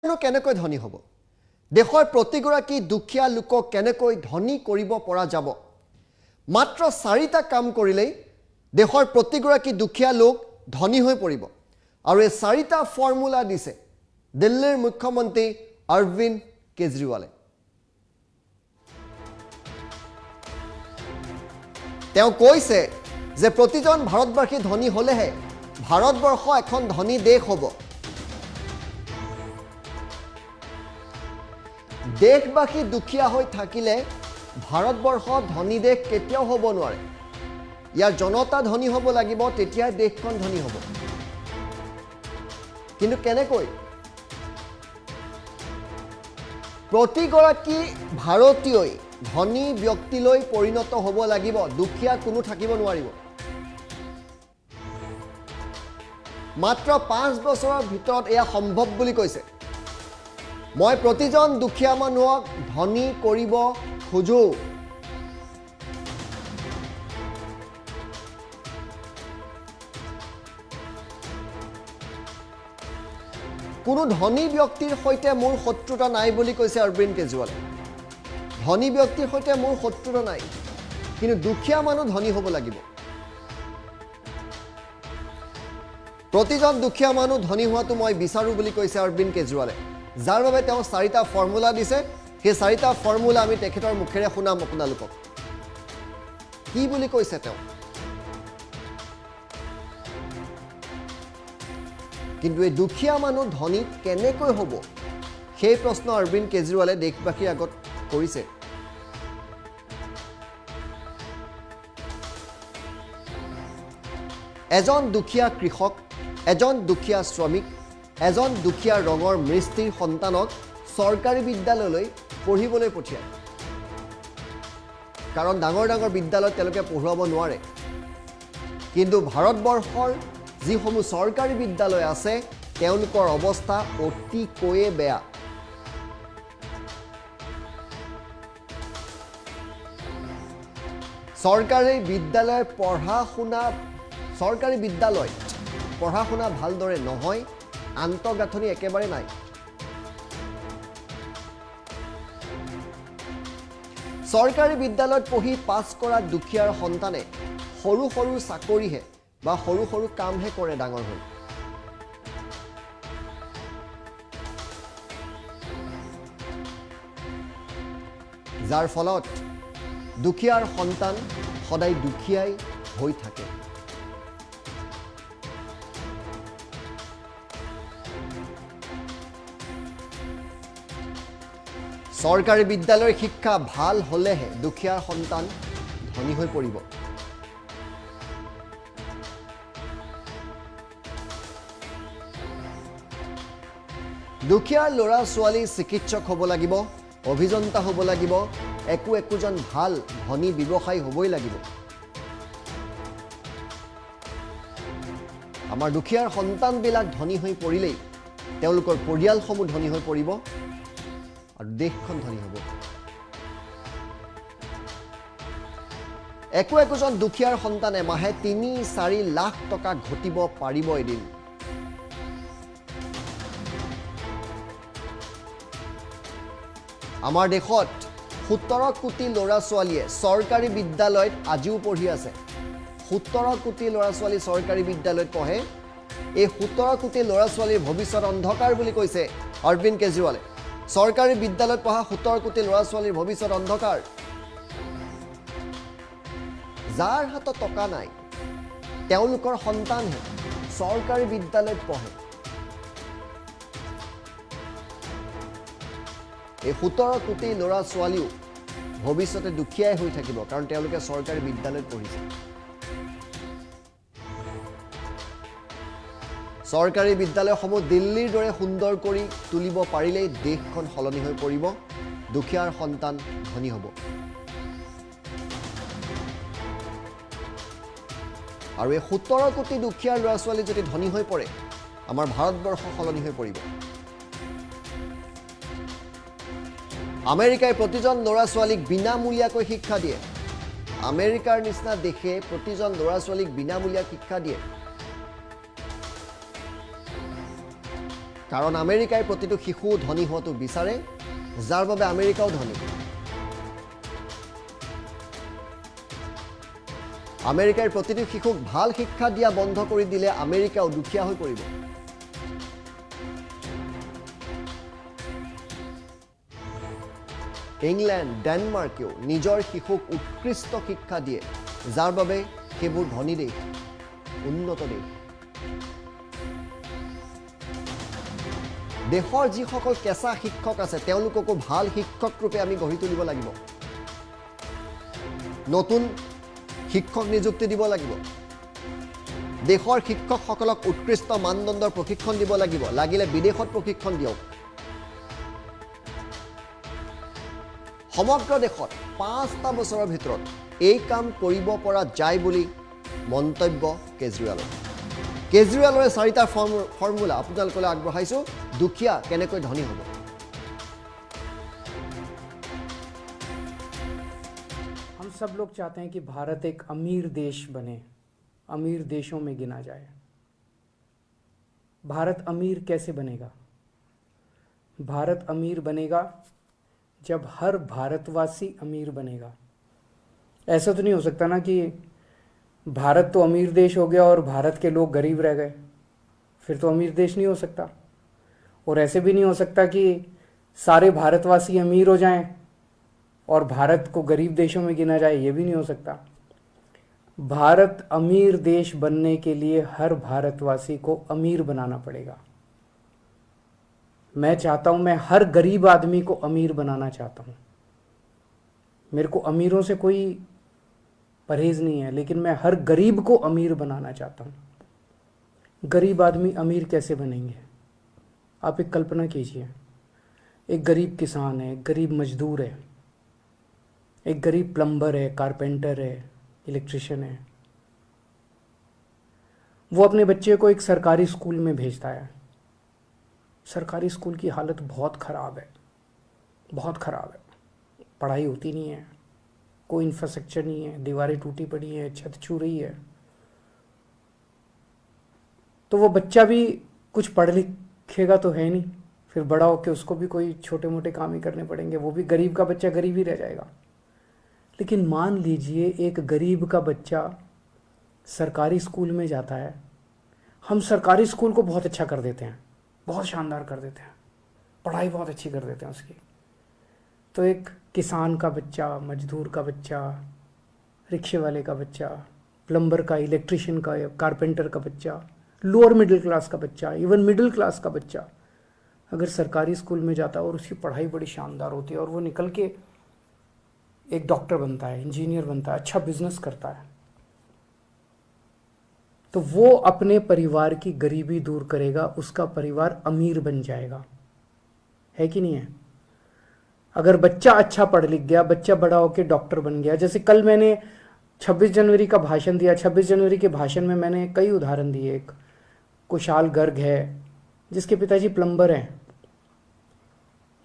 কেনেকৈ ধনী হ'ব দেশৰ প্ৰতিগৰাকী দুখীয়া লোকক কেনেকৈ ধনী কৰিব পৰা যাব মাত্ৰ 4টা কাম কৰিলেই দেশৰ প্ৰতিগৰাকী দুখীয়া লোক ধনী হৈ পৰিব আৰু এই 4টা ফৰ্মুলা দিছে দিল্লীৰ মুখ্যমন্ত্ৰী অৰবিন্দ কেজৰিৱালে তেওঁ কৈছে যে প্ৰতিজন ভাৰতবাসী ধনী হলেহে ভাৰতবৰ্ষ এখন ধনী দেশ হ'ব দেশবাসী দুখীয়া হৈ থাকিলে ভাৰতবৰ্ষ ধনী দেশ কেতিয়াও হ'ব নোৱাৰে ইয়াৰ জনতা ধনী হ'ব লাগিব তেতিয়া দেশখন ধনী হ'ব কিন্তু কেনেকৈ প্ৰতিগৰাকী ভাৰতীয়ই ধনী ব্যক্তিলৈ পৰিণত হ'ব লাগিব দুখীয়া কোনো থাকিব নোৱাৰিব মাত্ৰ 5 বছৰৰ ভিতৰত এয়া সম্ভৱ বুলি কৈছে মই প্ৰতিজন দুখীয়া মানুহক ধনী কৰিব খোজো কোনো ধনী ব্যক্তিৰ সৈতে মোৰ শত্ৰুতা নাই বুলি কৈছে অৰবিন্দ কেজৰিৱালে ধনী ব্যক্তিৰ সৈতে মোৰ শত্ৰুতা নাই কিন্তু দুখীয়া মানুহ ধনী হ'ব লাগিব প্ৰতিজন দুখীয়া মানুহ ধনী হোৱাটো মই বিচাৰো বুলি কৈছে অৰবিন্দ কেজৰিৱালে যাৰ বাবে তেওঁ 4টা ফৰ্মুলা দিছে সেই 4টা ফৰ্মুলা আমি তেখেতৰ মুখেৰে শুনাম আপোনালোকক কি বুলি কৈছে তেওঁ কিন্তু এই দুখীয়া মানুহ ধনী কেনেকৈ হ'ব সেই প্ৰশ্ন অৰবিন্দ কেজৰিৱালে দেশবাসীৰ আগত কৰিছে এজন দুখীয়া কৃষক এজন দুখীয়া শ্ৰমিক এজন দুখীয়া ৰঙৰ মিস্ত্ৰীৰ সন্তানক চৰকাৰী বিদ্যালয়লৈ পঢ়িবলৈ পঠিয়ায় কাৰণ ডাঙৰ ডাঙৰ বিদ্যালয়ত তেওঁলোকে পঢ়ুৱাব নোৱাৰে কিন্তু ভাৰতবৰ্ষৰ যিসমূহ চৰকাৰী বিদ্যালয় আছে তেওঁলোকৰ অৱস্থা অতিকৈয়ে বেয়া চৰকাৰী বিদ্যালয়ৰ পঢ়া শুনা ভালদৰে নহয় আন্তঃগাঁথনি একেবাৰে নাই চৰকাৰী বিদ্যালয়ত পঢ়ি পাছ কৰা দুখীয়াৰ সন্তানে সৰু সৰু চাকৰিহে বা সৰু সৰু কামহে কৰে ডাঙৰ হৈ যাৰ ফলত দুখীয়াৰ সন্তান সদায় দুখীয়াই হৈ থাকে চৰকাৰী বিদ্যালয়ৰ শিক্ষা ভাল হলেহে দুখীয়াৰ সন্তান ধনী হৈ পৰিব দুখীয়াৰ ল'ৰা ছোৱালী চিকিৎসক হ'ব লাগিব অভিযন্তা হ'ব লাগিব একোজন ভাল ধনী ব্যৱসায়ী হ'বই লাগিব আমাৰ দুখীয়াৰ সন্তানবিলাক ধনী হৈ পৰিলেই তেওঁলোকৰ পৰিয়ালসমূহ ধনী হৈ পৰিব আৰু দেশখন ধনী হ'ব একোজন দুখীয়াৰ সন্তানে মাহে 3-4 লাখ টকা ঘটিব পাৰিব এদিন আমাৰ দেশত 17 কোটি ল'ৰা ছোৱালীয়ে চৰকাৰী বিদ্যালয়ত আজিও পঢ়ি আছে 17 কোটি ল'ৰা ছোৱালী চৰকাৰী বিদ্যালয়ত পঢ়ে এই 17 কোটি ল'ৰা ছোৱালীৰ ভৱিষ্যত অন্ধকাৰ বুলি কৈছে অৰবিন্দ কেজৰিৱালে চৰকাৰী বিদ্যালয়ত পঢ়া 17 কোটি ল'ৰা ছোৱালীৰ ভৱিষ্যত অন্ধকাৰ যাৰ হাতত টকা নাই তেওঁলোকৰ সন্তানহে চৰকাৰী বিদ্যালয়ত পঢ়ে এই 17 কোটি ল'ৰা ছোৱালীও ভৱিষ্যতে দুখীয়াই হৈ থাকিব কাৰণ তেওঁলোকে চৰকাৰী বিদ্যালয়ত পঢ়িছে চৰকাৰী বিদ্যালয়সমূহ দিল্লীৰ দৰে সুন্দৰ কৰি তুলিব পাৰিলেই দেশখন সলনি হৈ পৰিব দুখীয়াৰ সন্তান ধনী হ'ব আৰু এই 17 কোটি দুখীয়াৰ ল'ৰা ছোৱালী যদি ধনী হৈ পৰে আমাৰ ভাৰতবৰ্ষ সলনি হৈ পৰিব আমেৰিকাই প্ৰতিজন ল'ৰা ছোৱালীক বিনামূলীয়াকৈ শিক্ষা দিয়ে আমেৰিকাৰ নিচিনা দেশে প্ৰতিজন ল'ৰা ছোৱালীক বিনামূলীয়া শিক্ষা দিয়ে কাৰণ আমেৰিকাই প্ৰতিটো শিশু ধনী হোৱাটো বিচাৰে, যাৰ বাবে আমেৰিকাও ধনী। আমেৰিকাৰ প্ৰতিটো শিশুক ভাল শিক্ষা দিয়া বন্ধ কৰি দিলে আমেৰিকাও দুখীয়া হৈ পৰিব। ইংলেণ্ড, ডেনমাৰ্কেও নিজৰ শিশুক উৎকৃষ্ট শিক্ষা দিয়ে, যাৰ বাবে সেইবোৰ ধনী দেশ, উন্নত দেশ। দেশৰ যিসকল কেঁচা শিক্ষক আছে তেওঁলোককো ভাল শিক্ষক ৰূপে আমি গঢ়ি তুলিব লাগিব। নতুন শিক্ষক নিযুক্তি দিব লাগিব। দেশৰ শিক্ষকসকলক উৎকৃষ্ট মানদণ্ডৰ প্ৰশিক্ষণ দিব লাগিব, লাগিলে বিদেশত প্ৰশিক্ষণ দিয়ক। সমগ্ৰ দেশত 5টা বছৰৰ ভিতৰত এই কাম কৰিব পৰা যায় বুলি মন্তব্য কেজৰিৱালৰ। কেজৰিৱালৰে 4টা ফৰ্মুলা আপোনালোকলৈ আগবঢ়াইছোঁ, দুখীয়া কেনেকৈ ধনী হ'ব। हम सब लोग चाहते हैं कि भारत एक अमीर देश बने, अमीर देशों में गिना जाए। भारत अमीर कैसे बनेगा? भारत अमीर बनेगा जब हर भारतवासी अमीर बनेगा। ऐसा तो नहीं हो सकता ना कि भारत तो अमीर देश हो गया और भारत के लोग गरीब रह गए, फिर तो अमीर देश नहीं हो सकता। और ऐसे भी नहीं हो सकता कि सारे भारतवासी अमीर हो जाएं और भारत को गरीब देशों में गिना जाए, ये भी नहीं हो सकता। भारत अमीर देश बनने के लिए हर भारतवासी को अमीर बनाना पड़ेगा। मैं चाहता हूं, मैं हर गरीब आदमी को अमीर बनाना चाहता हूं। मेरे को अमीरों से कोई परहेज नहीं है, लेकिन मैं हर गरीब को अमीर बनाना चाहता हूं। गरीब आदमी अमीर कैसे बनेंगे? आप एक कल्पना कीजिए, एक गरीब किसान है, एक गरीब मजदूर है, एक गरीब प्लम्बर है, कारपेंटर है, इलेक्ट्रिशियन है। वो अपने बच्चे को एक सरकारी स्कूल में भेजता है। सरकारी स्कूल की हालत बहुत ख़राब है, बहुत ख़राब है। पढ़ाई होती नहीं है, कोई इंफ्रास्ट्रक्चर नहीं है, दीवारें टूटी पड़ी हैं, छत छू रही है। तो वो बच्चा भी कुछ पढ़ लिखेगा तो है नहीं, फिर बड़ा होकर उसको भी कोई छोटे मोटे काम ही करने पड़ेंगे, वो भी गरीब का बच्चा गरीब ही रह जाएगा। लेकिन मान लीजिए एक गरीब का बच्चा सरकारी स्कूल में जाता है, हम सरकारी स्कूल को बहुत अच्छा कर देते हैं, बहुत शानदार कर देते हैं, पढ़ाई बहुत अच्छी कर देते हैं उसकी। तो एक किसान का बच्चा, मजदूर का बच्चा, रिक्शे वाले का बच्चा, प्लम्बर का, इलेक्ट्रिशियन का, कारपेंटर का बच्चा, लोअर मिडिल क्लास का बच्चा, इवन मिडिल क्लास का बच्चा अगर सरकारी स्कूल में जाता है और उसकी पढ़ाई बड़ी शानदार होती है और वो निकल के एक डॉक्टर बनता है, इंजीनियर बनता है, अच्छा बिजनेस करता है, तो वो अपने परिवार की गरीबी दूर करेगा, उसका परिवार अमीर बन जाएगा। है कि नहीं है? अगर बच्चा अच्छा पढ़ लिख गया, बच्चा बड़ा होकर डॉक्टर बन गया, जैसे कल मैंने 26 जनवरी का भाषण दिया, 26 जनवरी के भाषण में मैंने कई उदाहरण दिए। एक कुशाल गर्ग है जिसके पिताजी प्लम्बर हैं,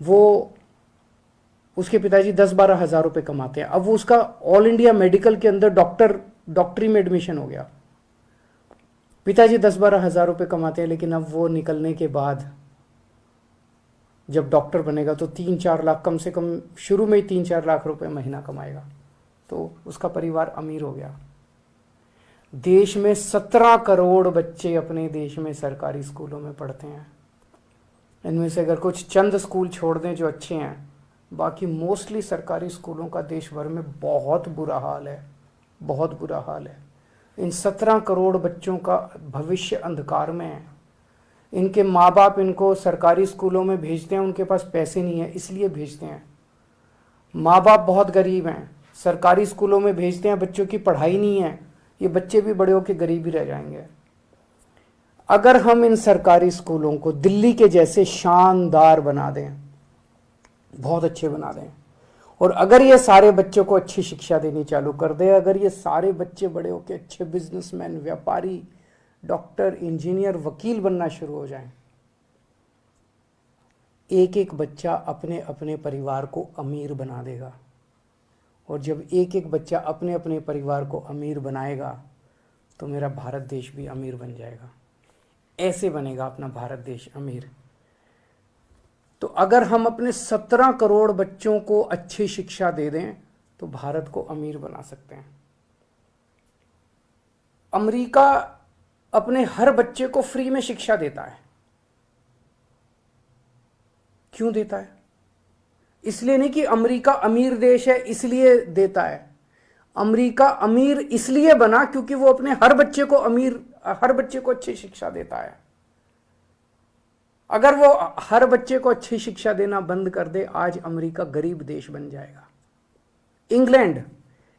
वो उसके पिताजी 10-12 हज़ार रुपये कमाते हैं। अब वो उसका ऑल इंडिया मेडिकल के अंदर डॉक्टरी में एडमिशन हो गया। पिताजी 10-12 हज़ार रुपये कमाते हैं, लेकिन अब वो निकलने के बाद जब डॉक्टर बनेगा तो 3-4 लाख, कम से कम शुरू में ही 3-4 लाख रुपए महीना कमाएगा, तो उसका परिवार अमीर हो गया। देश में 17 करोड़ बच्चे अपने देश में सरकारी स्कूलों में पढ़ते हैं। इनमें से अगर कुछ चंद स्कूल छोड़ दें जो अच्छे हैं, बाकी मोस्टली सरकारी स्कूलों का देश भर में बहुत बुरा हाल है, बहुत बुरा हाल है। इन 17 करोड़ बच्चों का भविष्य अंधकार में है। इनके माँ बाप इनको सरकारी स्कूलों में भेजते हैं, उनके पास पैसे नहीं है इसलिए भेजते हैं। माँ बाप बहुत गरीब हैं, सरकारी स्कूलों में भेजते हैं, बच्चों की पढ़ाई नहीं है, ये बच्चे भी बड़े होकर गरीब ही रह जाएंगे। अगर हम इन सरकारी स्कूलों को दिल्ली के जैसे शानदार बना दें, बहुत अच्छे बना दें, और अगर ये सारे बच्चों को अच्छी शिक्षा देनी चालू कर दे, अगर ये सारे बच्चे बड़े होकर अच्छे बिजनेसमैन, व्यापारी, डॉक्टर, इंजीनियर, वकील बनना शुरू हो जाएं, एक एक बच्चा अपने अपने परिवार को अमीर बना देगा। और जब एक एक बच्चा अपने अपने परिवार को अमीर बनाएगा तो मेरा भारत देश भी अमीर बन जाएगा। ऐसे बनेगा अपना भारत देश अमीर। तो अगर हम अपने 17 करोड़ बच्चों को अच्छी शिक्षा दे दें तो भारत को अमीर बना सकते हैं। अमेरिका अपने हर बच्चे को फ्री में शिक्षा देता है। क्यों देता है? इसलिए नहीं कि अमेरिका अमीर देश है इसलिए देता है। अमेरिका अमीर इसलिए बना क्योंकि वो अपने हर बच्चे को अच्छी शिक्षा देता है। अगर वो हर बच्चे को अच्छी शिक्षा देना बंद कर दे, आज अमेरिका गरीब देश बन जाएगा।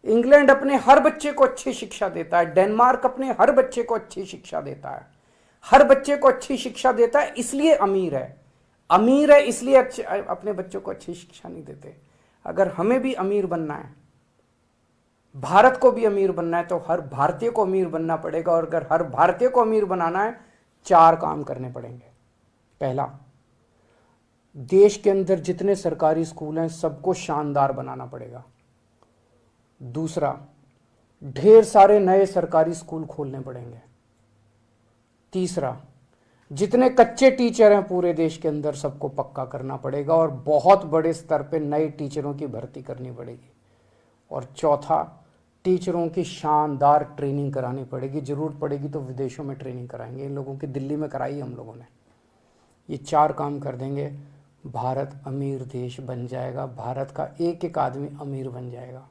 इंग्लैंड अपने हर बच्चे को अच्छी शिक्षा देता है। डेनमार्क अपने हर बच्चे को अच्छी शिक्षा देता है। हर बच्चे को अच्छी शिक्षा देता है इसलिए अमीर है इसलिए अपने बच्चों को अच्छी शिक्षा नहीं देते। अगर हमें भी अमीर बनना है, भारत को भी अमीर बनना है, तो हर भारतीय को अमीर बनना पड़ेगा। और अगर हर भारतीय को अमीर बनाना है, 4 काम करने पड़ेंगे। पहला, देश के अंदर जितने सरकारी स्कूल हैं सबको शानदार बनाना पड़ेगा। दूसरा, ढेर सारे नए सरकारी स्कूल खोलने पड़ेंगे। तीसरा, जितने कच्चे टीचर हैं पूरे देश के अंदर सबको पक्का करना पड़ेगा और बहुत बड़े स्तर पे नए टीचरों की भर्ती करनी पड़ेगी। और चौथा, टीचरों की शानदार ट्रेनिंग करानी पड़ेगी। जरूरत पड़ेगी तो विदेशों में ट्रेनिंग कराएंगे। इन लोगों की दिल्ली में कराई हम लोगों ने। ये 4 काम कर देंगे, भारत अमीर देश बन जाएगा। भारत का एक एक आदमी अमीर बन जाएगा।